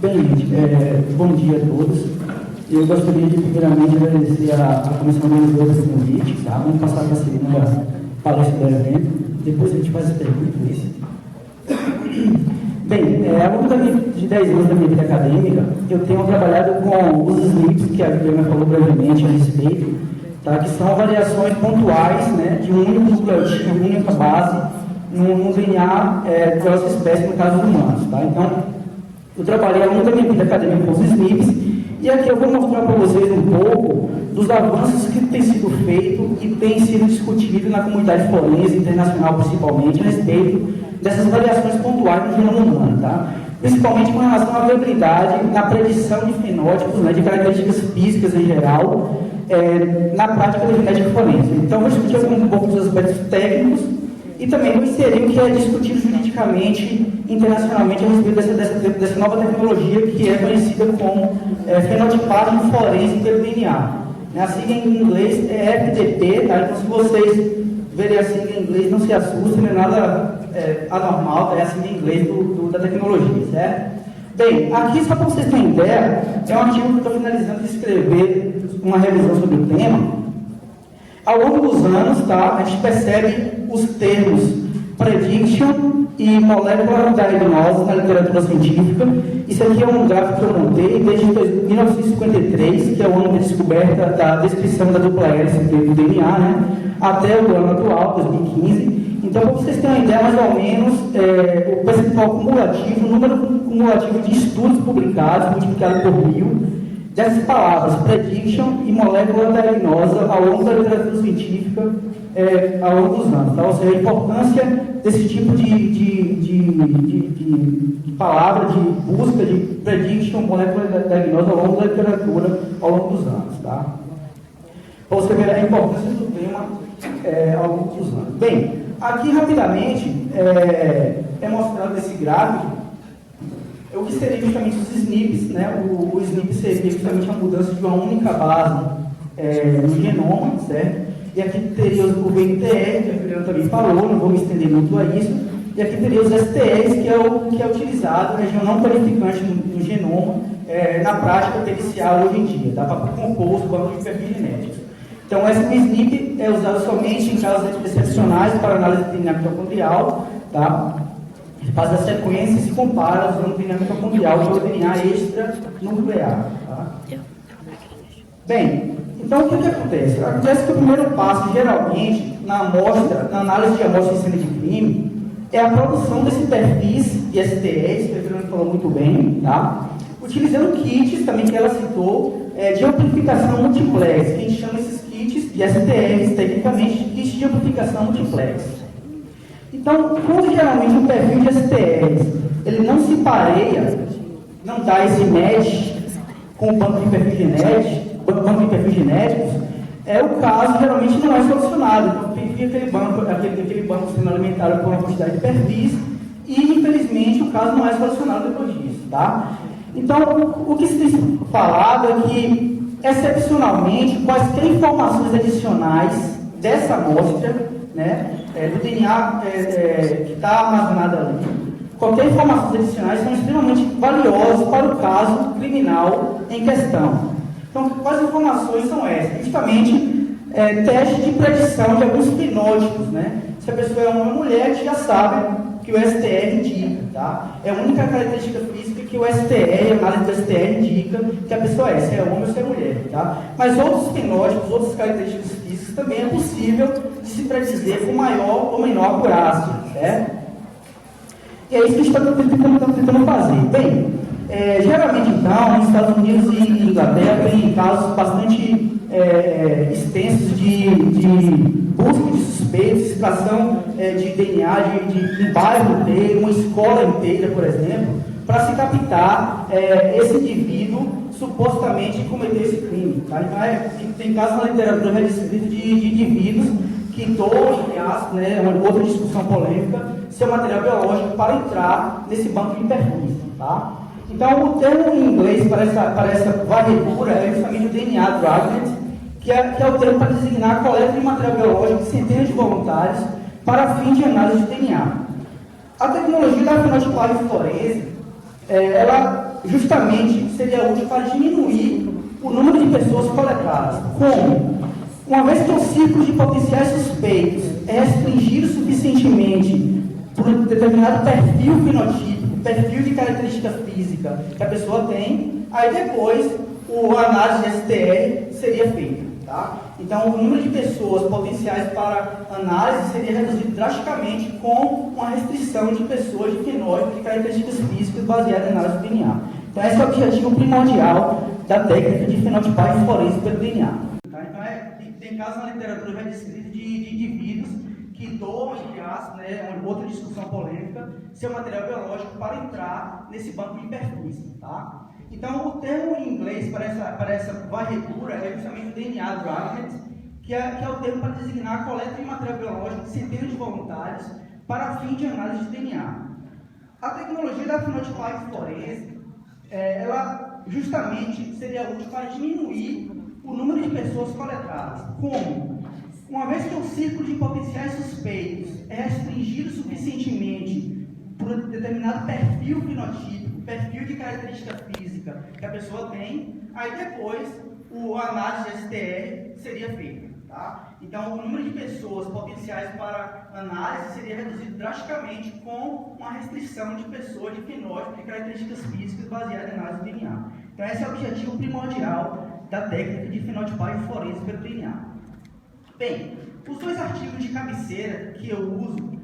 Bem, gente, bom dia a todos. Eu gostaria de, primeiramente, agradecer a comissão organizadora desse convite. Tá? Vamos passar para a segunda palestra do evento. Depois a gente faz as perguntas. Bem, ao longo de 10 anos da minha vida acadêmica, eu tenho trabalhado com os SNPs, que a Juliana falou brevemente a respeito, tá? Que são variações pontuais, né, de um único nucleotídeo, uma única base, no DNA da nossa espécie, no caso humanos. Tá? Então, eu trabalhei ao longo da minha vida acadêmica com os SNPs, e aqui eu vou mostrar para vocês um pouco dos avanços que têm sido feitos e têm sido discutidos na comunidade forense internacional, principalmente, a respeito dessas variações pontuais no genoma humano, tá? Principalmente com relação à viabilidade na predição de fenótipos, né, de características físicas em geral, na prática da genética forense. Então, vou discutir um pouco dos aspectos técnicos e também vou inserir o que é discutido juridicamente, internacionalmente, a respeito dessa nova tecnologia que é conhecida como fenotipagem forense pelo DNA. A sigla em inglês é FDP, tá? Então, se vocês verem a sigla em inglês, não se assustem, não é nada anormal, tá? É a sigla em inglês da tecnologia, certo? Bem, aqui, só para vocês terem ideia, é um artigo que eu estou finalizando de escrever uma revisão sobre o tema. Ao longo dos anos, tá, a gente percebe os termos prediction e molecular diagnosis na literatura científica. Isso aqui é um gráfico que eu montei desde 1953, que é o ano de descoberta da descrição da dupla hélice do DNA, né, até o ano atual, 2015. Então, para vocês terem uma ideia, mais ou menos, o percentual cumulativo, o número cumulativo de estudos publicados, multiplicado por 1000, dessas palavras, prediction e molecular diagnosis, ao longo da literatura científica, ao longo dos anos. Tá? Ou seja, a importância desse tipo de palavra, de busca de prediction, molecular diagnosis ao longo da literatura, ao longo dos anos. Tá? Para você ver a importância do tema ao longo dos anos. Bem, aqui rapidamente é mostrado esse gráfico o que seria justamente os SNPs, né? O SNP seria justamente a mudança de uma única base no genoma, certo? E aqui teria o VNTR, que a Juliana também falou, não vou me estender muito a isso. E aqui teria os STRs, que é utilizado, região não codificante no genoma, na prática pericial hoje em dia, dá para compor os bancos de perfis genéticos. Então, esse SNP é usado somente em casos excepcionais para análise de DNA mitocondrial, tá? Faz a sequência e se compara usando o DNA mitocondrial com o DNA extranuclear. Tá? Bem, então o que acontece? Acontece que o primeiro passo, geralmente, na análise de amostra de cena de crime, é a produção desses perfis de STS, que a Fernanda falou muito bem, tá? Utilizando kits, também que ela citou, de amplificação multiplex, que a gente chama esses kits de STS, tecnicamente, kits de amplificação multiplex. Então, quando geralmente o perfil de STS ele não se pareia, não dá esse match com o banco de perfis genéticos, o caso geralmente não é solucionado. Então, fica aquele banco sendo alimentado por uma quantidade de perfis e, infelizmente, o caso não é solucionado depois disso. Tá? Então, o que se tem falado é que, excepcionalmente, quaisquer informações adicionais dessa amostra, né, do DNA que está armazenado ali, qualquer informações adicionais são extremamente valiosas para o caso criminal em questão. Então, quais informações são essas? Justamente, teste de predição de alguns fenótipos, né? Se a pessoa é homem ou mulher, a gente já sabe que o STR indica, tá? É a única característica física que o STR, a análise do STR indica que a pessoa se é homem ou se é mulher, tá? Mas outros fenótipos, outras características físicas também é possível de se predizer com maior ou menor acurácia, certo? E é isso que a gente está tentando fazer. Bem, geralmente então, nos Estados Unidos e Inglaterra tem casos bastante extensos de busca de suspeitos, extração de DNA de um bairro inteiro, uma escola inteira, por exemplo, para se captar esse indivíduo supostamente cometer esse crime. Tá? Então, tem casos na literatura registrados de indivíduos que doam, né, uma outra discussão polêmica, seu material biológico para entrar nesse banco de perfis. Tá? Então, o termo em inglês para essa varredura é justamente o DNA dragnet, que é o termo para designar a coleta de material biológico de centenas de voluntários para fim de análise de DNA. A tecnologia da fenotipagem forense, ela justamente seria útil para diminuir o número de pessoas coletadas. Como? Uma vez que o círculo de potenciais suspeitos é restringido suficientemente por um determinado perfil fenotípico, perfil de característica física que a pessoa tem, aí depois a análise de STR seria feita. Tá? Então, o número de pessoas potenciais para análise seria reduzido drasticamente com uma restrição de pessoas de fenótipo de características físicas baseadas em análise do DNA. Então, esse é o objetivo primordial da técnica de fenotipagem forense pelo DNA. Tá? Então, tem casos na literatura já descritos de indivíduos que doam, entre aspas, né, outra discussão polêmica, seu material biológico para entrar nesse banco de perfis. Tá? Então, o termo em inglês para essa varredura é justamente o DNA dragnet, que é o termo para designar a coleta de material biológico de centenas de voluntários para fim de análise de DNA. A tecnologia da fenotipagem forense, ela justamente seria útil para diminuir o número de pessoas coletadas. Como? Uma vez que o círculo de potenciais suspeitos é restringido suficientemente por um determinado perfil fenotípico, perfil de característica física que a pessoa tem, aí depois a análise de STR seria feita. Tá? Então, o número de pessoas potenciais para análise seria reduzido drasticamente com uma restrição de pessoas de fenótipo de características físicas baseadas em análise do DNA. Então, esse é o objetivo primordial da técnica de fenotipagem forense pelo DNA. Bem, os dois artigos de cabeceira que eu uso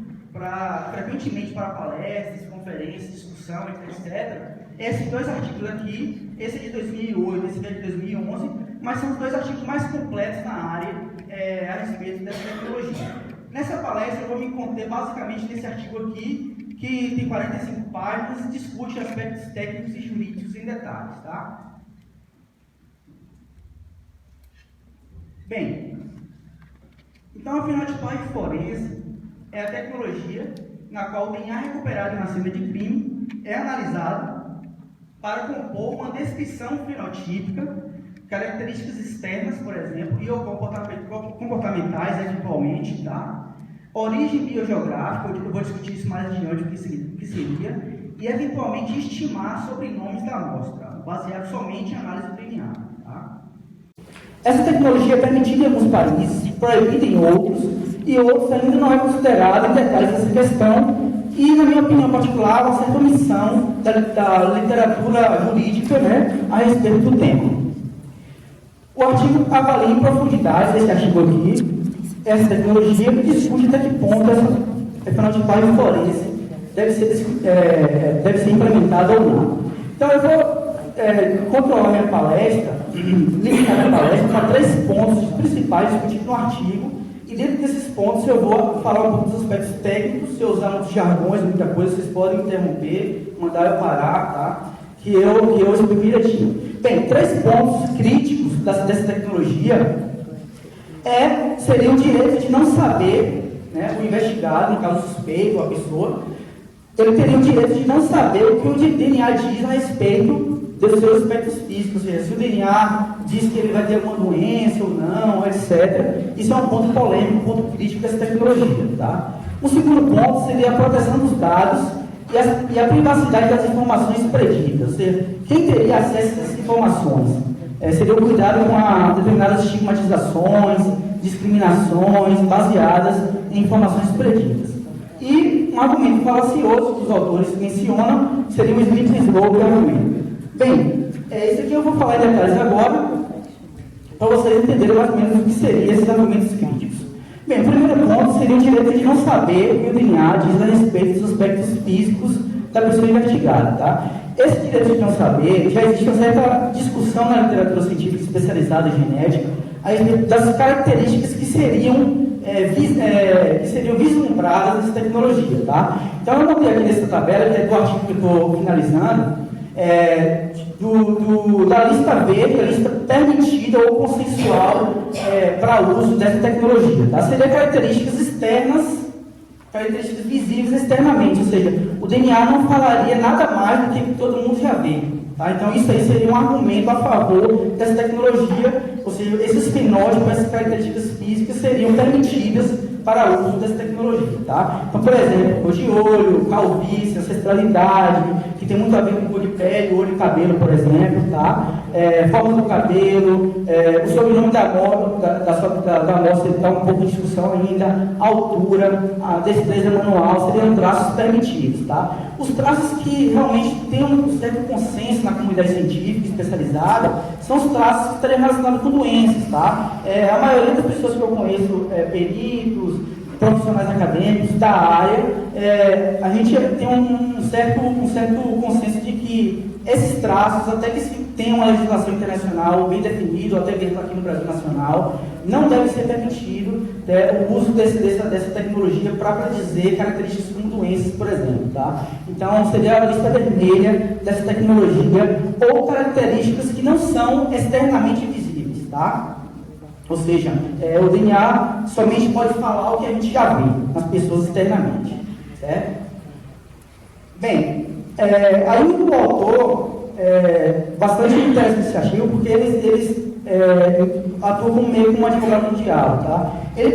frequentemente para palestras, conferências, discussão, etc. Esses dois artigos aqui, esse é de 2008, esse é de 2011, mas são os dois artigos mais completos na área a respeito dessa tecnologia. Nessa palestra eu vou me conter basicamente nesse artigo aqui, que tem 45 páginas e discute aspectos técnicos e jurídicos em detalhes. Tá? Bem, então a fenotipagem forense é a tecnologia na qual o DNA recuperado na cena de crime é analisado para compor uma descrição fenotípica, características externas, por exemplo, e ou comportamentais, eventualmente, tá? Origem biogeográfica, eu vou discutir isso mais adiante, o que seria, e eventualmente estimar sobrenomes da amostra, baseado somente em análise do DNA. Tá? Essa tecnologia é permitida em alguns países, proibida em outros, e outros ainda não é considerado em detalhes dessa questão, e, na minha opinião particular, uma certa omissão da literatura jurídica, né, a respeito do tema. O artigo avalia em profundidade, esse artigo aqui, essa tecnologia e discute até que ponto essa fenotipagem forense deve ser implementada ou não. Então, eu vou controlar minha palestra, limitar minha palestra para 3 pontos principais discutidos no artigo. E dentro desses pontos eu vou falar um pouco dos aspectos técnicos. Se eu usar muitos jargões, muita coisa, vocês podem interromper, mandar eu parar, tá? Que eu explico direitinho. Bem, 3 pontos críticos dessa tecnologia seria o direito de não saber, né, o investigado, no caso suspeito, a pessoa, ele teria o direito de não saber o que o DNA diz a respeito dos seus aspectos físicos, ou seja, se o DNA diz que ele vai ter alguma doença ou não, etc. Isso é um ponto polêmico, um ponto crítico dessa tecnologia. Tá? O segundo ponto seria a proteção dos dados e a privacidade das informações preditas, ou seja, quem teria acesso a essas informações? Seria o cuidado com determinadas estigmatizações, discriminações baseadas em informações preditas. E um argumento falacioso que os autores mencionam seria o slip-and-slope argumento. Bem, isso aqui eu vou falar em detalhes agora, para vocês entenderem mais ou menos o que seriam esses argumentos críticos. Bem, o primeiro ponto seria o direito de não saber o que o DNA diz a respeito dos aspectos físicos da pessoa investigada. Tá? Esse direito de não saber, já existe uma certa discussão na literatura científica especializada em genética a respeito das características que seriam vislumbradas nessa tecnologia. Tá? Então, eu montei aqui nessa tabela, que é do artigo que eu estou finalizando, da lista verde, a lista permitida ou consensual para uso dessa tecnologia. Tá? Seria características externas, características visíveis externamente, ou seja, o DNA não falaria nada mais do que todo mundo já vê. Tá? Então, isso aí seria um argumento a favor dessa tecnologia, ou seja, esses fenótipos, essas características físicas seriam permitidas para o uso dessa tecnologia, tá? Então, por exemplo, cor de olho, calvície, ancestralidade, que tem muito a ver com cor de pele, olho e cabelo, por exemplo, tá? Forma do cabelo, o sobrenome da amostra está um pouco em discussão ainda, a altura, a destreza manual, seriam traços permitidos, tá? Os traços que realmente têm um certo consenso na comunidade científica especializada são os traços que estariam relacionados com doenças, tá? A maioria das pessoas que eu conheço, peritos, profissionais acadêmicos da área, a gente tem um certo consenso de que esses traços, até que se tenha uma legislação internacional bem definida, ou até mesmo aqui no Brasil nacional, não deve ser permitido o uso dessa tecnologia para predizer características como doenças, por exemplo, tá? Então, seria a lista vermelha dessa tecnologia, ou características que não são externamente visíveis, tá? Ou seja, o DNA somente pode falar o que a gente já vê nas pessoas externamente, certo? Bem, aí o autor, bastante interessante esse artigo, porque eles atuam como meio como um advogado mundial, tá? Ele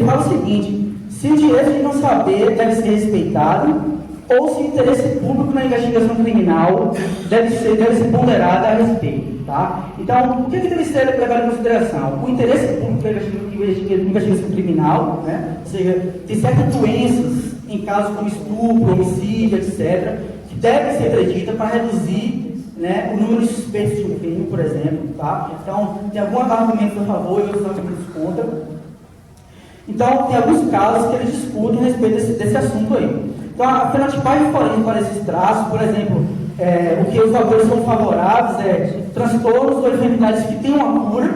fala o seguinte: se o direito de não saber deve ser respeitado, ou se o interesse público na investigação criminal deve ser ponderado a respeito, tá? Então, o que deve ser levado em consideração? O interesse público na investigação criminal, né? Ou seja, tem certas doenças, em casos como estupro, homicídio, etc., que devem ser preditas para reduzir, né, o número de suspeitos de um crime, por exemplo, tá? Então, tem alguns argumentos a favor e outros argumentos contra. Então, tem alguns casos que eles discutem a respeito desse assunto aí. Então, a fenotipagem forense para esses traços, por exemplo, o que os autores são favoráveis transtornos ou enfermidades que têm uma cura,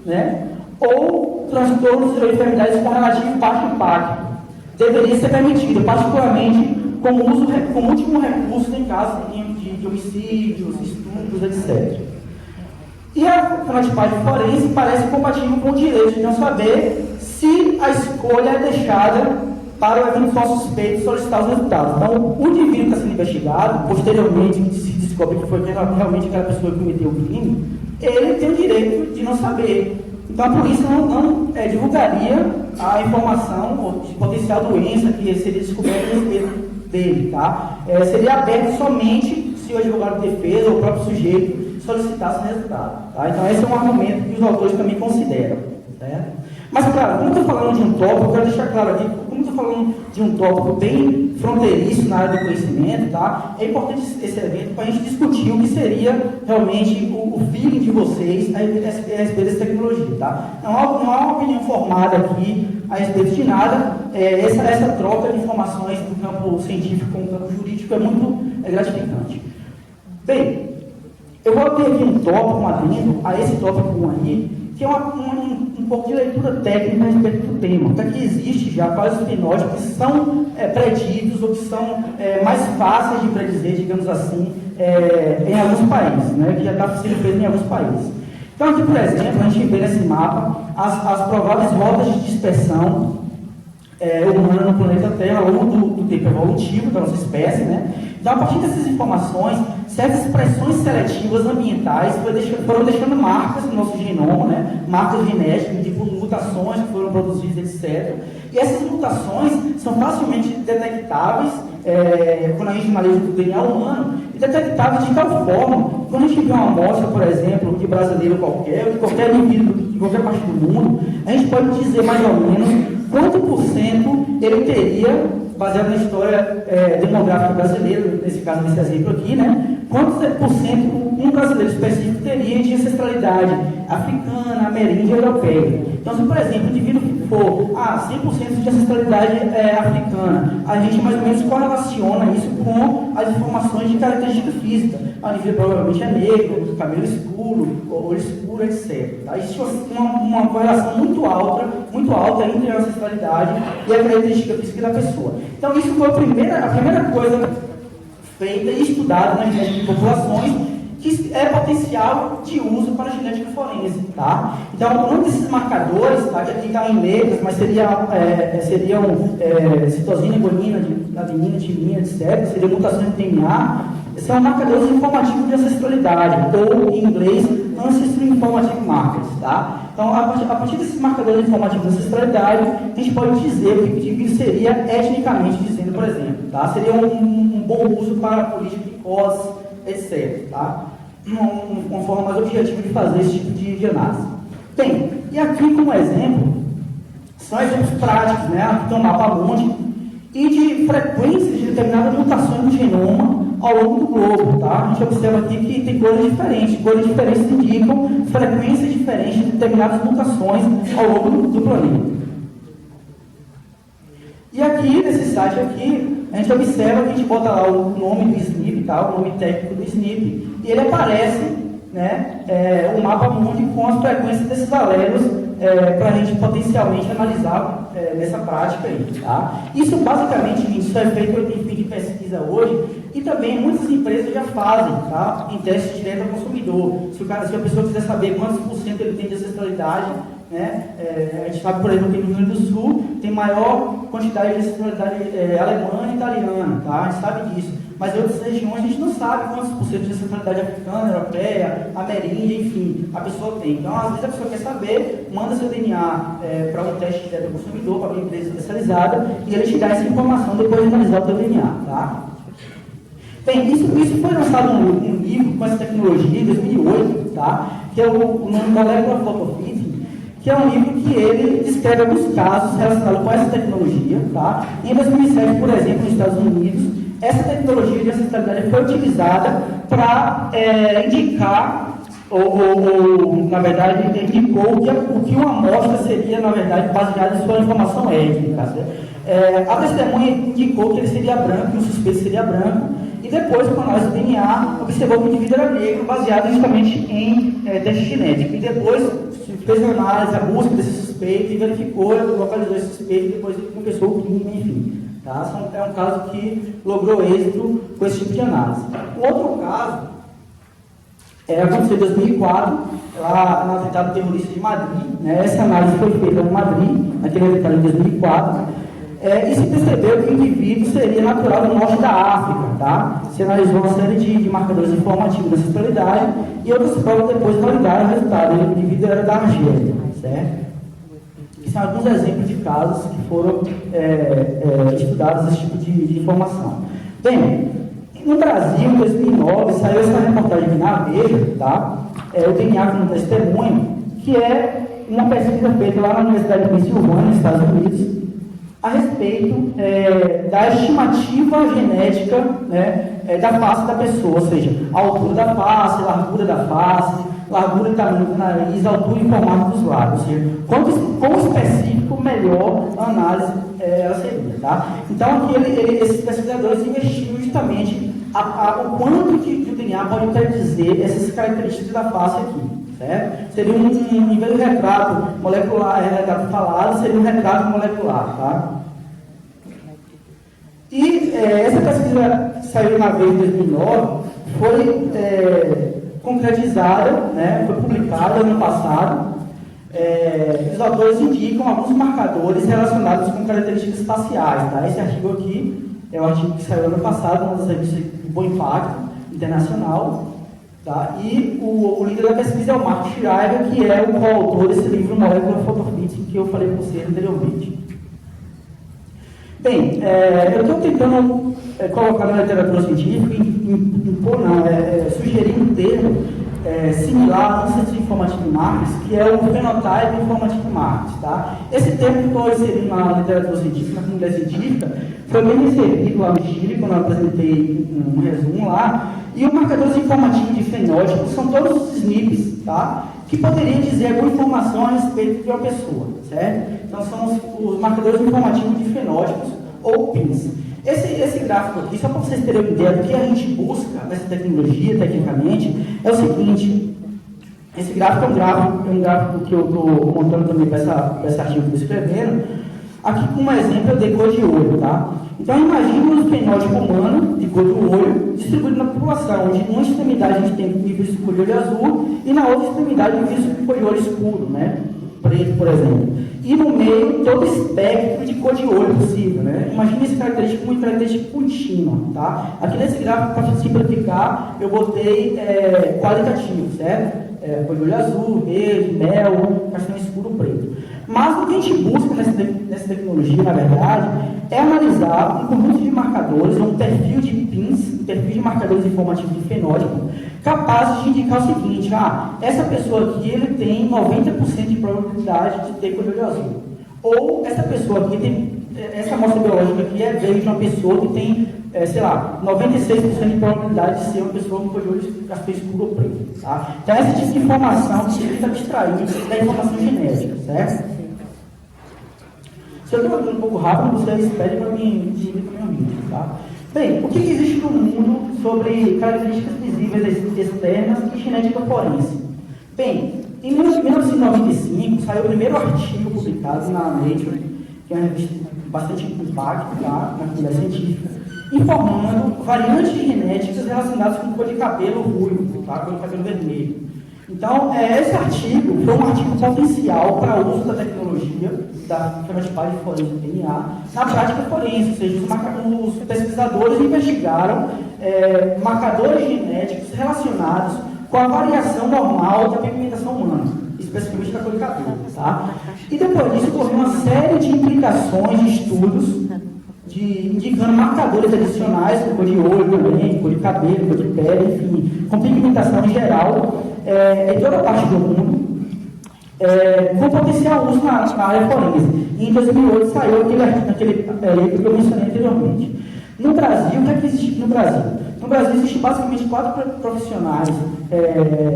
né? Ou transtornos ou enfermidades com relativo baixo impacto. Deveria ser permitido, particularmente como último recurso em caso de homicídios, estupros, etc. E a fenotipagem forense parece compatível com o direito de não saber se a escolha é deixada para o eventual suspeito solicitar os resultados. Então, o indivíduo está sendo investigado, posteriormente se descobre que foi realmente aquela pessoa que cometeu o crime, ele tem o direito de não saber. Então, a polícia não divulgaria a informação de potencial doença que seria descoberta a respeito dele, tá? Seria aberto somente se o advogado de defesa ou o próprio sujeito solicitasse o resultado, tá? Então, esse é um argumento que os autores também consideram, certo? Mas, claro, como eu estou falando de um tópico, eu quero deixar claro aqui, como eu estou falando de um tópico bem fronteiriço na área do conhecimento, tá? É importante esse evento para a gente discutir o que seria realmente o feeling de vocês a respeito dessa tecnologia, tá? Não há uma opinião formada aqui a respeito de nada. Essa troca de informações do campo científico com o campo jurídico é muito gratificante. Bem, eu vou ter aqui um tópico, um adendo a esse tópico 1 aí, que é um pouco de leitura técnica a respeito do tema. Então, aqui existe já quais os fenótipos que são preditos ou que são mais fáceis de predizer, digamos assim, em alguns países, né, que já está sendo feito em alguns países. Então, aqui, por exemplo, a gente vê nesse mapa as prováveis rotas de dispersão humana no planeta Terra ao longo do tempo evolutivo da nossa espécie, né? Então, a partir dessas informações, certas expressões seletivas ambientais foram deixando marcas no nosso genoma, né? Marcas genéticas, tipo mutações que foram produzidas, etc. E essas mutações são facilmente detectáveis quando a gente analisa o DNA humano, e detectáveis de tal forma, quando a gente vê uma amostra, por exemplo, de brasileiro qualquer, ou de qualquer indivíduo de qualquer parte do mundo, a gente pode dizer mais ou menos quanto por cento ele teria, baseado na história demográfica brasileira, nesse caso, nesse exemplo aqui, né? Quanto por cento um brasileiro específico teria de ancestralidade africana, ameríndia e europeia. Então, se, por exemplo, o indivíduo for 100% de ancestralidade africana, a gente mais ou menos correlaciona isso com as informações de característica física. O indivíduo provavelmente é negro, cabelo escuro, olho escuro, etc. Tá? Existe uma correlação muito alta entre a ancestralidade e a característica física da pessoa. Então, isso foi a primeira coisa feita e estudada na genética de populações, que é potencial de uso para a genética forense, tá? Então, um desses marcadores, tá, que aqui está em letras, mas seriam citosina, guanina, adenina, timina, etc., seriam mutações de DNA, são marcadores informativos de ancestralidade, ou, em inglês, Ancestry Informative Markers, tá? Então, a partir desses marcadores informativos de ancestralidade, a gente pode dizer que o indivíduo seria etnicamente dizendo, por exemplo, tá? Seria um bom uso para a política de cotas, etc. Tá? Uma forma mais objetiva de fazer esse tipo de análise. Bem, e aqui como exemplo, são exemplos práticos, né? Aqui tem um mapa mundi e de frequências de determinadas mutações no genoma ao longo do globo, tá? A gente observa aqui que tem cores diferentes indicam frequências diferentes de determinadas mutações ao longo do planeta. E aqui, nesse site aqui, a gente observa que a gente bota lá o nome do SNP, tá? O nome técnico do SNP, e ele aparece, né, o mapa mundi com as frequências desses alelos para a gente potencialmente analisar nessa prática aí, tá? Isso basicamente, gente, isso é feito em fim de pesquisa hoje e também muitas empresas já fazem, tá? Em teste direto ao consumidor. Se a pessoa quiser saber quantos por cento ele tem de ancestralidade, né? A gente sabe, por exemplo, que no Rio Grande do Sul tem maior quantidade de ancestralidade alemã e italiana, tá? A gente sabe disso. Mas em outras regiões a gente não sabe quantos por cento de ancestralidade africana, europeia, ameríndia, enfim, a pessoa tem. Então, às vezes a pessoa quer saber, manda seu DNA para um teste direto ao consumidor, para uma empresa especializada, e ele te dá essa informação depois de analisar o seu DNA, tá? Bem, isso foi lançado um livro com essa tecnologia em 2008, tá? Que é o nome Molecular Photofitting, que é um livro que ele descreve alguns casos relacionados com essa tecnologia, tá? Em 2007, por exemplo, nos Estados Unidos, essa tecnologia de ancestralidade foi utilizada para indicar, ou na verdade, indicou o que uma amostra seria, na verdade, baseada em sua informação étnica. A testemunha indicou que ele seria branco, que o suspeito seria branco, e depois, com a análise do DNA, observou que o indivíduo era negro, baseado justamente em teste genético. E depois fez a análise, a busca desse suspeito, e verificou, localizou esse suspeito, e depois ele confessou o crime, enfim. Tá? É um caso que logrou êxito com esse tipo de análise. O outro caso aconteceu em 2004, lá no atentado terrorista de Madrid. Né? Essa análise foi feita em Madrid, naquele atentado em 2004. E se percebeu que o indivíduo seria natural do norte da África. Tá? Se analisou uma série de marcadores informativos da ancestralidade e outras provas depois validaram o resultado. O indivíduo era da Argélia. Certo? São alguns exemplos de casos que foram estudados esse tipo de informação. Bem, no Brasil, em 2009, saiu essa reportagem aqui na Veja, tá? O DNA como testemunho, que é uma pesquisa feita lá na Universidade de Pensilvânia, nos Estados Unidos, a respeito da estimativa genética, né, da face da pessoa, ou seja, a altura da face, a largura da face, largura e tamanho do nariz, altura e formato dos lábios. Ou seja, quanto específico, melhor a análise ela seria. Tá? Então, aqui esses pesquisadores investigam justamente o quanto que o DNA pode predizer essas características da face aqui. Certo? Seria em vez de retrato molecular, retrato falado, seria um retrato molecular. Tá? E essa pesquisa saiu na Veja em 2009, foi concretizada, né, foi publicada ano passado. Os autores indicam alguns marcadores relacionados com características espaciais. Tá? Esse artigo aqui é um artigo que saiu ano passado, uma das revistas de bom impacto internacional. Tá? E o líder da pesquisa é o Marco Schreiber, que é o coautor desse livro Molecular Photofitting que eu falei para vocês anteriormente. Bem, eu estou tentando colocar na literatura científica, sugerir um termo similar ao Centro Informativo de Marques, que é o Phenotype Informativo Marques. Tá? Esse termo que estou inserindo na literatura científica, na comunidade científica, foi bem inserido lá no Chile, quando eu apresentei um resumo lá. E os marcadores informativos de fenótipo são todos os SNPs, tá? Que poderiam dizer alguma informação a respeito de uma pessoa, certo? Então são os marcadores informativos de fenótipos ou PINs. Esse gráfico aqui, só para vocês terem uma ideia do que a gente busca nessa tecnologia, tecnicamente, é o seguinte: esse gráfico é um gráfico que eu estou montando também para esse artigo que eu estou escrevendo. Aqui, como exemplo, eu dei cor de olho, tá? Então, imagine um fenótipo humano de cor do olho distribuído na população, onde numa extremidade a gente tem níveis de cor de olho azul e na outra extremidade níveis de cor de olho escuro, né? Preto, por exemplo. E no meio, todo o espectro de cor de olho possível, né? Imagine esse característico como característica contínua, tá? Aqui nesse gráfico, para simplificar, eu botei qualitativo, certo? cor de olho azul, verde, mel, castanho escuro, preto. Mas o que a gente busca nessa tecnologia, na verdade, é analisar um conjunto de marcadores, um perfil de PINs, um perfil de marcadores informativos de fenótipo, capazes de indicar o seguinte: essa pessoa aqui ele tem 90% de probabilidade de ter cor de olho azul. Ou essa pessoa aqui tem, essa amostra biológica aqui veio de uma pessoa que tem, 96% de probabilidade de ser uma pessoa com cor de olho castanho escuro ou preto. Tá? Então, esse tipo de informação que ele está abstraindo da informação genética, certo? Se eu estou falando um pouco rápido, vocês pedem para mim seguir para o meu vídeo, tá? Bem, o que existe no mundo sobre características visíveis externas e genética forense? Bem, em 1995 saiu o primeiro artigo publicado na Nature, que é uma revista bastante impacto, tá? Na comunidade científica, informando variantes genéticas relacionadas com cor de cabelo ruivo, tá? Cor de cabelo vermelho. Então, esse artigo foi um artigo potencial para o uso da tecnologia da fenotipagem forense do DNA na prática forense, ou seja, os pesquisadores investigaram marcadores genéticos relacionados com a variação normal da pigmentação humana, especificamente da cor de cabelo. Tá? E depois disso, ocorreu uma série de implicações de estudos indicando marcadores adicionais, com cor de olho também, cor de cabelo, cor de pele, enfim, com pigmentação em geral, em toda parte do mundo, com potencial uso na área forense. E em 2008 saiu aquele livro que eu mencionei anteriormente. No Brasil, o que é que existe no Brasil? No Brasil existe basicamente 4 profissionais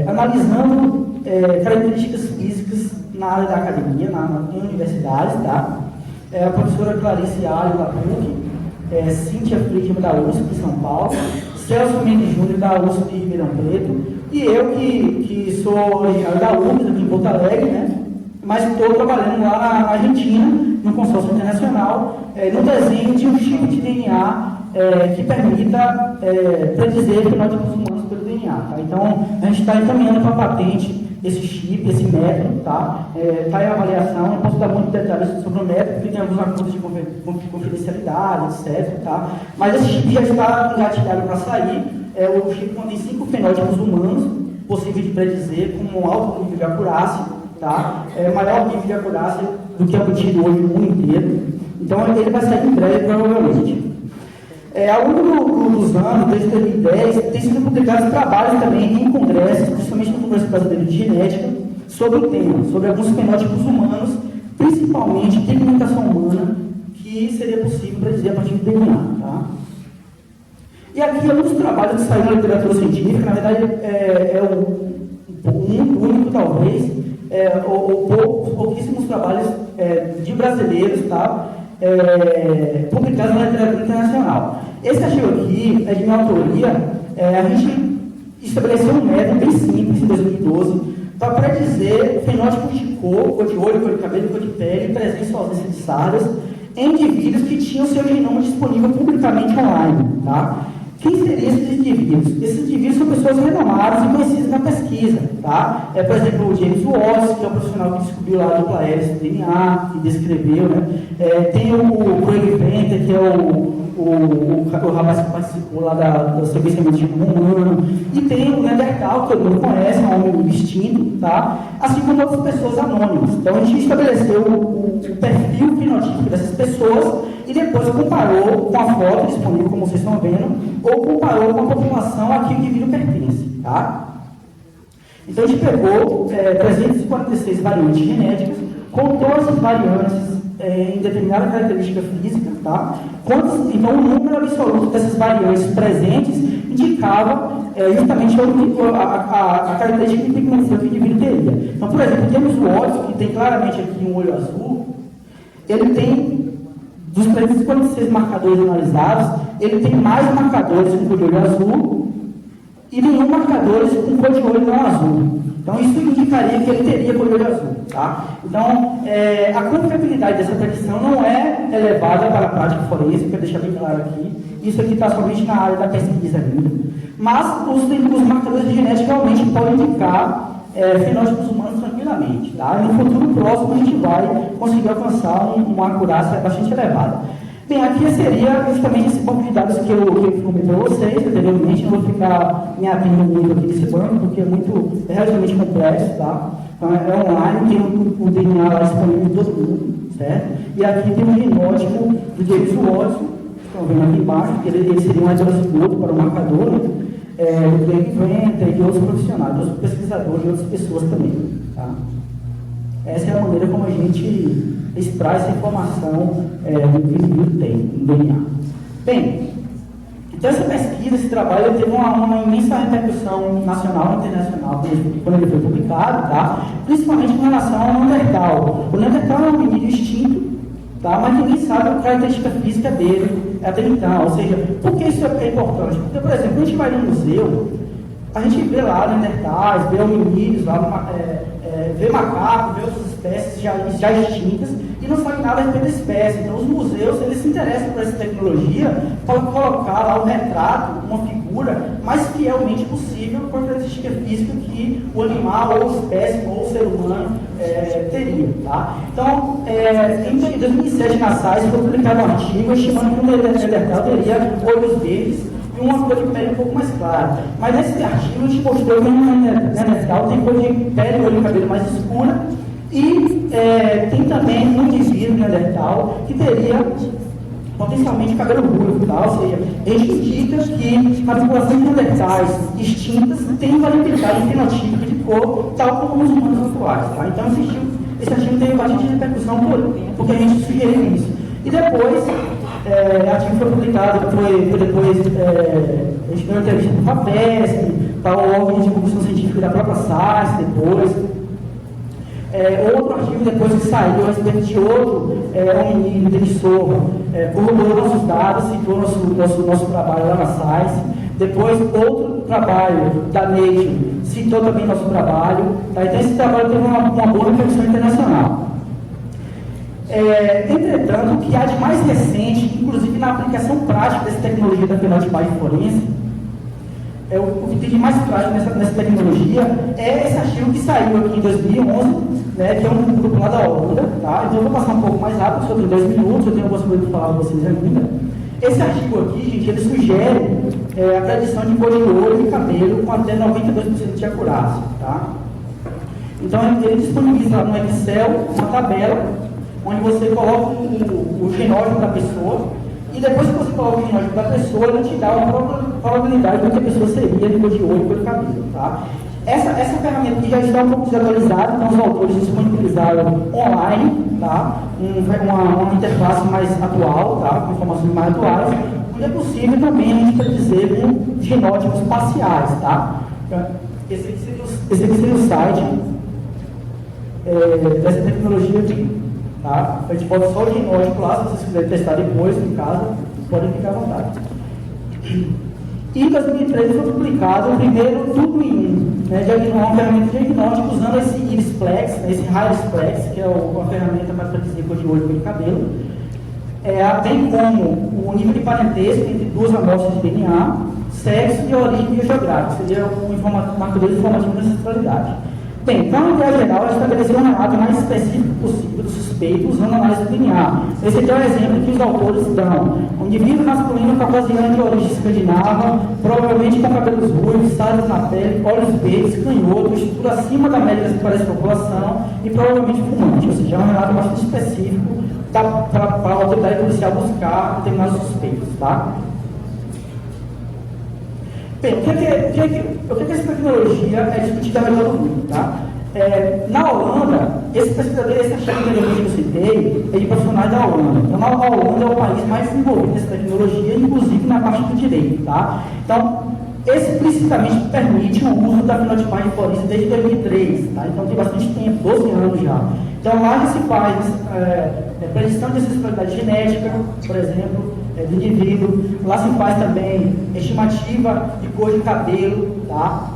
analisando características físicas na área da academia, em universidades, tá? A professora Clarice Alho, da PUC, Cíntia Frickman, da USP de São Paulo, Celso Mendes Júnior, da USP de Ribeirão Preto, e eu, que sou originário da USP, aqui em Porto Alegre, né? Mas estou trabalhando lá na Argentina, no consórcio internacional, no desenho de um chip de DNA que permita predizer fenótipos humanos pelo DNA. Tá? Então, a gente está encaminhando para a patente esse chip, esse método, tá? Está em avaliação, não posso dar muitos detalhes sobre o método, porque tem alguns acordos de confidencialidade, etc. Tá? Mas esse chip já está engatilhado para sair. O chip contém 5 fenótipos humanos, possíveis de predizer com um alto nível de acurácia, tá? Maior nível de acurácia do que é obtido hoje no mundo inteiro. Então, ele vai sair em breve, provavelmente. Ao longo dos anos, desde 2010, tem sido publicados trabalhos também em congressos, principalmente no Congresso Brasileiro de Genética, sobre o tema, sobre alguns fenótipos humanos, principalmente pigmentação humana, que seria possível predizer a partir do DNA. Tá? E aqui alguns trabalhos que saíram na literatura científica, na verdade o único talvez, ou pouquíssimos trabalhos de brasileiros, tá? Publicados na literatura internacional. Esse artigo aqui é de minha autoria. A gente estabeleceu um método bem simples em 2012 para predizer fenótipos de cor de olho, cor de cabelo, cor de pele, presença ou ausência de sardas em indivíduos que tinham seu genoma disponível publicamente online. Tá? Quem seriam esses indivíduos? Esses indivíduos são pessoas renomadas e conhecidas na pesquisa. Tá? Por exemplo, o James Watts, que é o profissional que descobriu lá a dupla hélice do DNA, que descreveu. Né? Tem o Craig Venter, que é o rapaz que participou lá do sequenciamento de humano, e tem o Neandertal, que todo mundo conhece, é um homem extinto, tá? Assim como outras pessoas anônimas. Então a gente estabeleceu o perfil fenotípico dessas pessoas e depois comparou com a foto disponível, como vocês estão vendo, ou comparou com a população a que o indivíduo pertence. Tá? Então a gente pegou 346 variantes genéticas, contou essas variantes em determinada característica física, tá? Então o número absoluto dessas variantes presentes indicava justamente a característica de pigmentação que o indivíduo teria. Então, por exemplo, temos o Watts, que tem claramente aqui um olho azul, ele tem, dos 346 marcadores analisados, ele tem mais marcadores com cor de olho azul e nenhum marcadores com cor de olho não azul. Então, isso indicaria que ele teria cor de olho azul. Tá? Então, a confiabilidade dessa predição não é elevada para a prática forense, quero deixar bem claro aqui. Isso aqui está somente na área da pesquisa ainda. Mas os marcadores de genética realmente podem indicar fenótipos humanos tranquilamente. Tá? E no futuro próximo a gente vai conseguir alcançar uma acurácia bastante elevada. Bem, aqui seria justamente esse banco de dados que eu informei para vocês anteriormente. Não vou ficar me abrindo muito aqui nesse banco, porque é relativamente complexo, tá? Então, é online, tem o DNA lá disponível em todo mundo, certo? E aqui tem o genótipo do James Watson, estão vendo aqui embaixo, que ele seria um heterozigoto para o marcador, né? O Greg Venter e de outros profissionais, de outros pesquisadores e outras pessoas também, tá? Essa é a maneira como a gente extrai essa informação do que o indivíduo tem no DNA. Bem, então essa pesquisa, esse trabalho, teve uma imensa repercussão nacional e internacional quando ele foi publicado, tá? Principalmente com relação ao Neandertal. O Neandertal é um menino extinto, tá? Mas ninguém sabe a característica física dele até então. Ou seja, por que isso é importante? Porque, por exemplo, quando a gente vai no museu, a gente vê lá Neandertais, vê hominídeos, vê macacos, vê outras espécies já extintas e não sabe nada a respeito da espécie. Então, os museus, eles se interessam por essa tecnologia para colocar lá um retrato, uma figura mais fielmente possível com a característica física que o animal, ou espécie, ou o ser humano teria. Tá? Então, em 2007, na Science, foi publicado um artigo estimando que o Neandertal teria olhos verdes e uma cor de pele um pouco mais clara. Mas nesse artigo a gente mostrou que o Neandertal tem cor de pele, olho e cabelo mais escura e tem também um indivíduo Neandertal que teria potencialmente cabelo ruivo, tá? Ou seja, ele indica que as populações neandertais extintas têm variabilidade fenotípica de cor, tal como os humanos atuais. Tá? Então esse artigo teve bastante repercussão porque a gente sugeriu isso. E depois, o artigo foi publicado, foi depois, a gente deu uma entrevista com a FAPESP, para o órgão de divulgação científica da própria Science, depois. Outro artigo depois que saiu a respeito de outro hominídeo demissor, corroborou nossos dados, citou nosso trabalho lá na Science. Depois, outro trabalho da Nature citou também nosso trabalho. Tá? Então, esse trabalho teve uma boa repercussão internacional. Entretanto, o que há de mais recente, inclusive na aplicação prática dessa tecnologia da fenotipagem forense, o que tem de mais prático nessa tecnologia é esse artigo que saiu aqui em 2011, né, que é um grupo lá da Holanda, tá? Então eu vou passar um pouco mais rápido, só tem 2 minutos, eu tenho algumas coisas para falar para vocês ainda. Esse artigo aqui, gente, ele sugere a predição de cor de olho e cabelo com até 92% de acurácia, tá? Então ele disponibiliza lá no Excel uma tabela onde você coloca o genótipo da pessoa. E depois que você coloca o genótipo da pessoa, ele te dá uma probabilidade do que a pessoa seria de cor de olho e cor de cabelo, tá? Essa ferramenta aqui já está um pouco desatualizada, então os autores disponibilizaram online, tá? Uma interface mais atual, tá? Com informações mais atuais. E é possível também a gente predizer com genótipos parciais, tá? Esse aqui seria o site dessa tecnologia aqui. Tá? A gente pode só o genótipo lá, se vocês quiserem testar depois, em casa, podem ficar à vontade. E em 2013 foi publicado o primeiro tudo em uma ferramenta de diagnóstico usando esse Irisplex, esse Hirisplex, que é uma ferramenta para predizir cor de olho pelo cabelo, bem como o nível de parentesco entre duas amostras de DNA, sexo e origem geográfica, seria um marcador informativo de ancestralidade. Bem, então, a ideia geral é estabelecer um relato mais específico possível do suspeito usando análise do DNA. Esse aqui é um exemplo que os autores dão. Um indivíduo masculino caucasiano de origem escandinava, provavelmente com cabelos ruivos, sardas na pele, olhos verdes, canhoto, estrutura acima da média para essa população e provavelmente fumante. Ou seja, é um relato bastante específico para a autoridade policial buscar determinados suspeitos. Tá? Bem, o que essa tecnologia é discutida melhor do mundo, tá? Na Holanda, esse pesquisador, esse artigo que eu citei, é de profissionais da Holanda. Então, a Holanda é o país mais desenvolvido nessa tecnologia, inclusive na parte do direito, tá? Então, esse explicitamente permite o uso da fenotipagem forense desde 2003, tá? Então, tem bastante tempo, 12 anos já. Então, lá se faz predição de ancestralidade genética, por exemplo, do indivíduo. Lá se faz também estimativa de cor de cabelo, tá?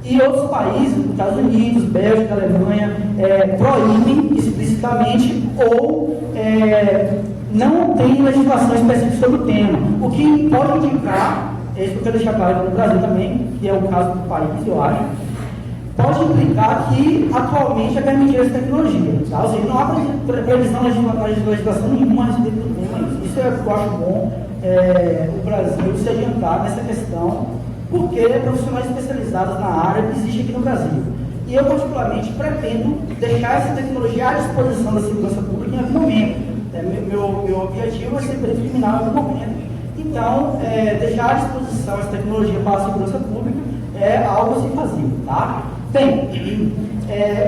E outros países, nos Estados Unidos, Bélgica, Alemanha, proíbem explicitamente ou não tem legislação específica sobre o tema. O que pode indicar, isso eu quero deixar claro aqui no Brasil também, que é o caso do país, eu acho, pode implicar que atualmente é permitida essa tecnologia. Tá? Ou seja, não há previsão na legislação nenhuma a respeito do tema. Isso eu acho bom o Brasil se adiantar nessa questão, porque profissionais especializados na área existem aqui no Brasil. E eu, particularmente, pretendo deixar essa tecnologia à disposição da segurança pública em algum momento. Meu objetivo é ser perito criminal em algum momento. Então, deixar à disposição essa tecnologia para a segurança pública é algo a se fazer, tá? Bem,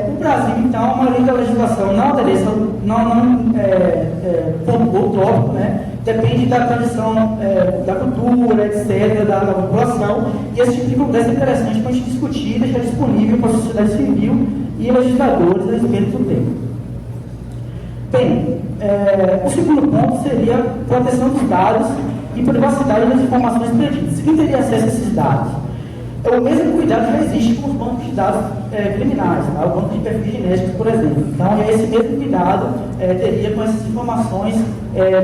o Brasil, então, a maioria da legislação não adereça, pontuou o tópico, né? Depende da tradição, da cultura, etc., da população, e esse tipo de conversa é interessante para a gente discutir e deixar disponível para a sociedade civil e legisladores a respeito do tema. Bem, o segundo ponto seria a proteção dos dados e privacidade das informações perdidas. Quem teria acesso a esses dados? O mesmo cuidado já existe com os bancos de dados criminais, tá? O banco de perfis genéticos, por exemplo. Então, esse mesmo cuidado teria com essas informações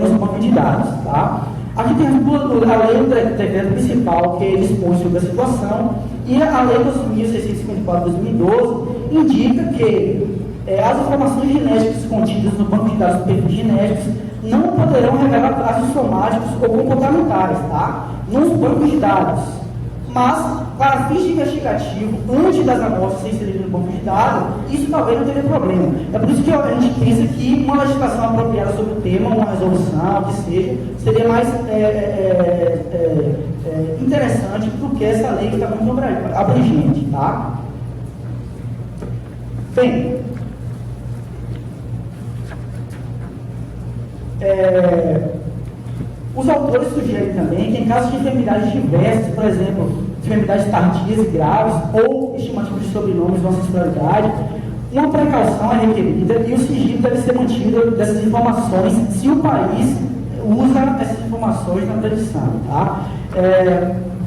nos bancos de dados. Tá? Aqui tem a lei do decreto principal, que dispõe sobre a situação, e a lei 12.654 de 2012 indica que as informações genéticas contidas no banco de dados de perfis genéticos não poderão revelar traços somáticos ou comportamentais, tá? Nos bancos de dados. Mas, para fins de investigativo, antes das amostras serem inseridas no banco de dados, isso talvez não teria problema. É por isso que a gente pensa que uma legislação apropriada sobre o tema, uma resolução, que seria mais interessante do que essa lei que está muito abrangente, tá? Bem, os autores sugerem também que em casos de enfermidades diversas, por exemplo, enfermidades tardias e graves, ou estimativas de sobrenomes ou ancestralidade, uma precaução é requerida e o sigilo deve ser mantido dessas informações se o país usa essas informações na predição. Tá?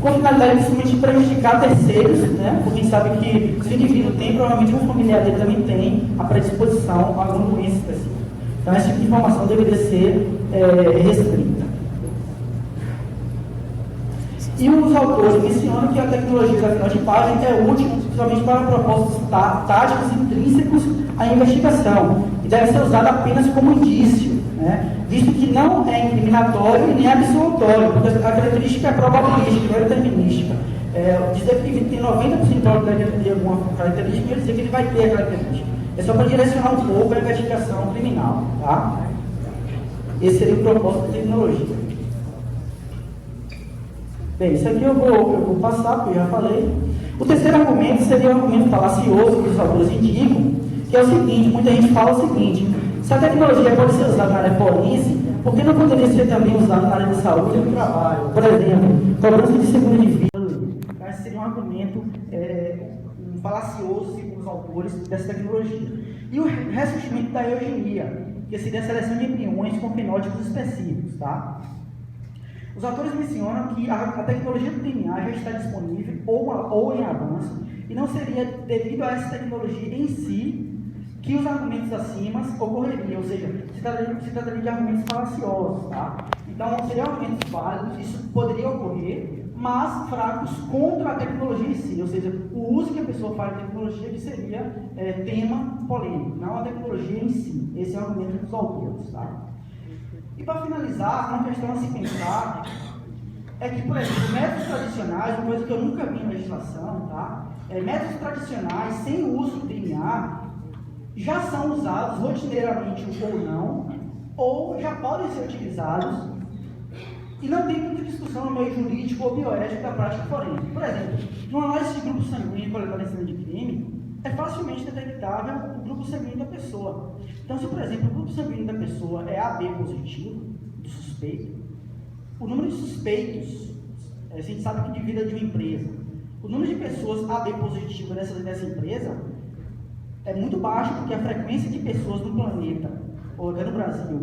Com a finalidade principalmente de prejudicar terceiros, né? Porque a gente sabe que se o indivíduo tem, provavelmente um familiar dele também tem a predisposição a alguma doença específica. Então, esse tipo de informação deveria ser restrita. E os autores mencionam que a tecnologia da final de página é útil principalmente para propósitos táticos intrínsecos à investigação e deve ser usada apenas como indício, né? Visto que não é incriminatório e nem absolutório, porque a característica é probabilística, não é determinística. Dizer que tem 90% de probabilidade de ter alguma característica, quer dizer que ele vai ter a característica. É só para direcionar um pouco a investigação criminal. Tá? Esse seria o propósito da tecnologia. Bem, isso aqui eu vou passar, porque eu já falei. O terceiro argumento seria um argumento falacioso que os autores indicam, que é o seguinte: muita gente fala o seguinte: se a tecnologia pode ser usada na área forense, por que não poderia ser também usada na área de saúde e do trabalho? Por exemplo, cobrança de seguro de vida. Esse seria um argumento falacioso, segundo os autores, dessa tecnologia. E o ressurgimento da eugenia, que seria a seleção de embriões com fenótipos específicos. Tá? Os autores mencionam que a tecnologia do DNA já está disponível ou em avanço, e não seria devido a essa tecnologia em si que os argumentos acima ocorreriam, ou seja, se trataria de argumentos falaciosos. Tá? Então, seriam argumentos válidos, isso poderia ocorrer, mas fracos contra a tecnologia em si, ou seja, o uso que a pessoa faz de tecnologia que seria tema polêmico, não a tecnologia em si. Esse é o argumento dos autores. Tá? E para finalizar, uma questão a se pensar é que, por exemplo, métodos tradicionais, uma coisa que eu nunca vi em legislação, tá? Métodos tradicionais sem o uso do DNA já são usados rotineiramente ou não, ou já podem ser utilizados, e não tem muita discussão no meio jurídico ou bioético da prática forense. Por exemplo, numa análise de grupo sanguíneo coletado em cena de crime, é facilmente detectável o grupo sanguíneo da pessoa. Então, se, por exemplo, o grupo sanguíneo da pessoa é AB positivo, do suspeito, o número de suspeitos, a gente sabe que divide de uma empresa, o número de pessoas AB positivo dessa empresa é muito baixo, porque a frequência de pessoas no planeta, ou até no Brasil,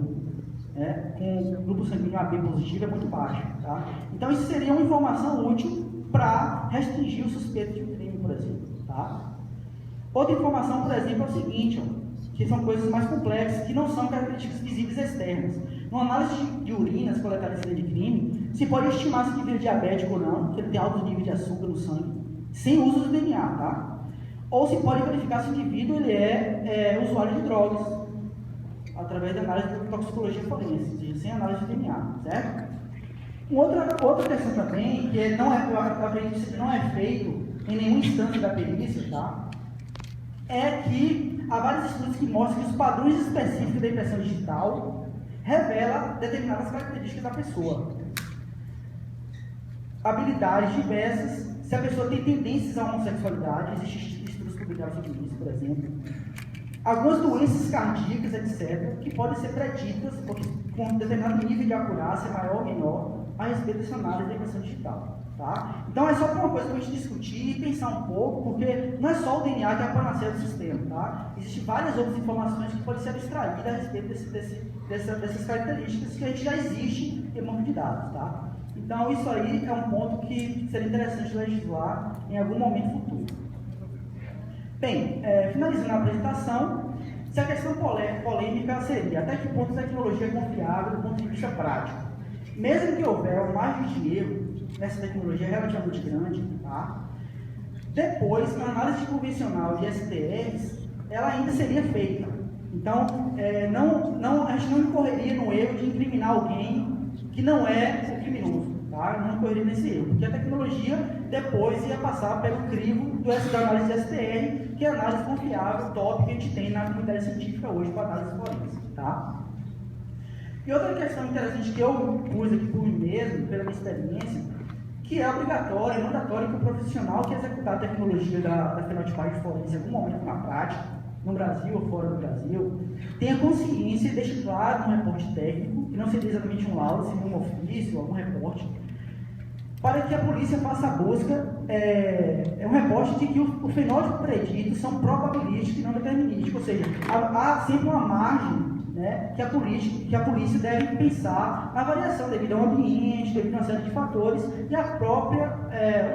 com grupo sanguíneo AB positivo é muito baixo. Tá? Então, isso seria uma informação útil para restringir o suspeito de um crime, por exemplo. Tá? Outra informação, por exemplo, é o seguinte, que são coisas mais complexas, que não são características visíveis externas. Numa análise de urinas coletadas em cena de crime, se pode estimar se o indivíduo é diabético ou não, se ele tem alto nível de açúcar no sangue, sem uso do DNA. Tá? Ou se pode verificar se o indivíduo ele é usuário de drogas. através da análise de toxicologia forense, sem análise de DNA, certo? Outra questão também, que não é, eu acredito que não é feito em nenhuma instância da perícia, tá? É que há vários estudos que mostram que os padrões específicos da impressão digital revelam determinadas características da pessoa. Habilidades diversas, se a pessoa tem tendências à homossexualidade, existem estudos publicados sobre isso, por exemplo. Algumas doenças cardíacas, etc., que podem ser preditas com um determinado nível de acurácia, maior ou menor, a respeito dessa análise da impressão digital. Tá? Então é só uma coisa para a gente discutir e pensar um pouco, porque não é só o DNA que é a panacea do sistema. Tá? Existem várias outras informações que podem ser abstraídas a respeito dessas características que a gente já existe em banco de dados. Tá? Então isso aí é um ponto que seria interessante legislar em algum momento futuro. Bem, finalizando a apresentação, se a questão polêmica seria até que ponto a tecnologia é confiável do ponto de vista prático. Mesmo que houver uma margem de erro nessa tecnologia relativamente grande, tá? Depois, a análise convencional de STRs, ela ainda seria feita. Então, a gente não incorreria no erro de incriminar alguém que não é o criminoso, tá? Não incorreria nesse erro, porque a tecnologia depois ia passar pelo crivo da análise de STR, que é a análise confiável, top, que a gente tem na comunidade científica hoje para análise forense, tá? E outra questão interessante que eu pus aqui por mim mesmo, pela minha experiência, que é obrigatório e mandatório que o profissional que executar a tecnologia da fenotipagem forense em algum momento na prática, no Brasil ou fora do Brasil, tenha consciência e deixe claro no reporte técnico, que não seria exatamente um laudo, seria um ofício, algum reporte, para que a polícia faça a busca, um reporte de que o fenótipo predito são probabilísticos e não determinísticos, ou seja, há sempre uma margem, né, que a polícia deve pensar na variação devido ao ambiente, devido a uma série de fatores e a própria,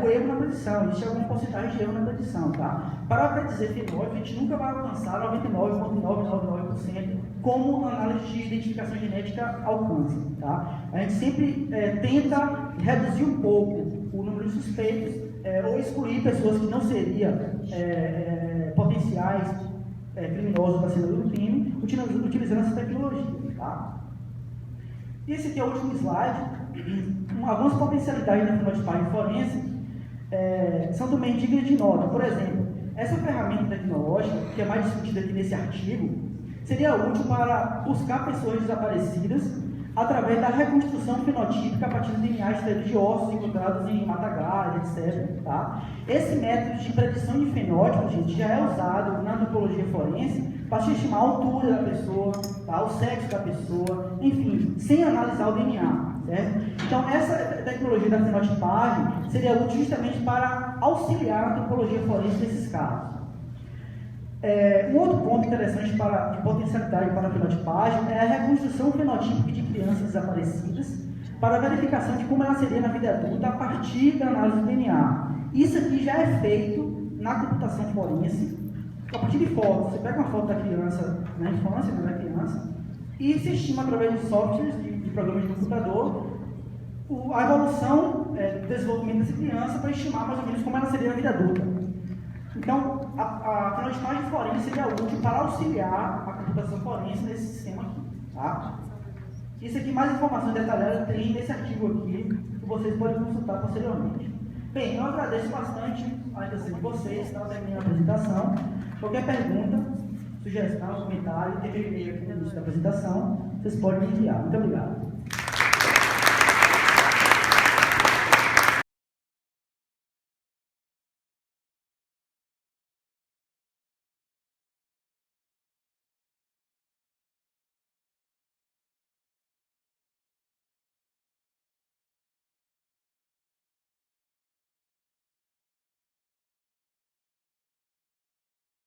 o erro na predição. Existe alguma porcentagem de erro na predição, tá? Para predizer fenótipo, a gente nunca vai alcançar 99,999%, como a análise de identificação genética alcança, tá? A gente sempre tenta reduzir um pouco o número de suspeitos ou excluir pessoas que não seriam potenciais criminosos da cena do crime, utilizando essa tecnologia. Tá? E esse aqui é o último slide. Algumas potencialidades da fenotipagem forense são também dignas de nota. Por exemplo, essa ferramenta tecnológica, que é mais discutida aqui nesse artigo, seria útil para buscar pessoas desaparecidas através da reconstrução fenotípica a partir do DNA de ossos encontrados em matagalhos, etc. Tá? Esse método de predição de fenótipo, gente, já é usado na antropologia forense para se estimar a altura da pessoa, tá? O sexo da pessoa, enfim, sem analisar o DNA. Certo? Então, essa tecnologia da fenotipagem seria útil justamente para auxiliar a antropologia forense nesses casos. Um outro ponto interessante de potencialidade para a fenotipagem é a reconstrução fenotípica de crianças desaparecidas para a verificação de como ela seria na vida adulta a partir da análise do DNA. Isso aqui já é feito na computação forense, a partir de fotos. Você pega uma foto da criança na infância, da criança, e se estima através de softwares, de programas de computador, a evolução do desenvolvimento dessa criança para estimar mais ou menos como ela seria na vida adulta. Então, a fenotipagem forense seria útil para auxiliar a computação forense nesse sistema aqui. Tá? Isso aqui, mais informações detalhadas, tem nesse artigo aqui, que vocês podem consultar posteriormente. Bem, eu agradeço bastante a atenção de vocês, estava terminando a apresentação. Qualquer pergunta, sugestão, comentário, tem meu e-mail aqui no início da apresentação, vocês podem me enviar. Muito obrigado.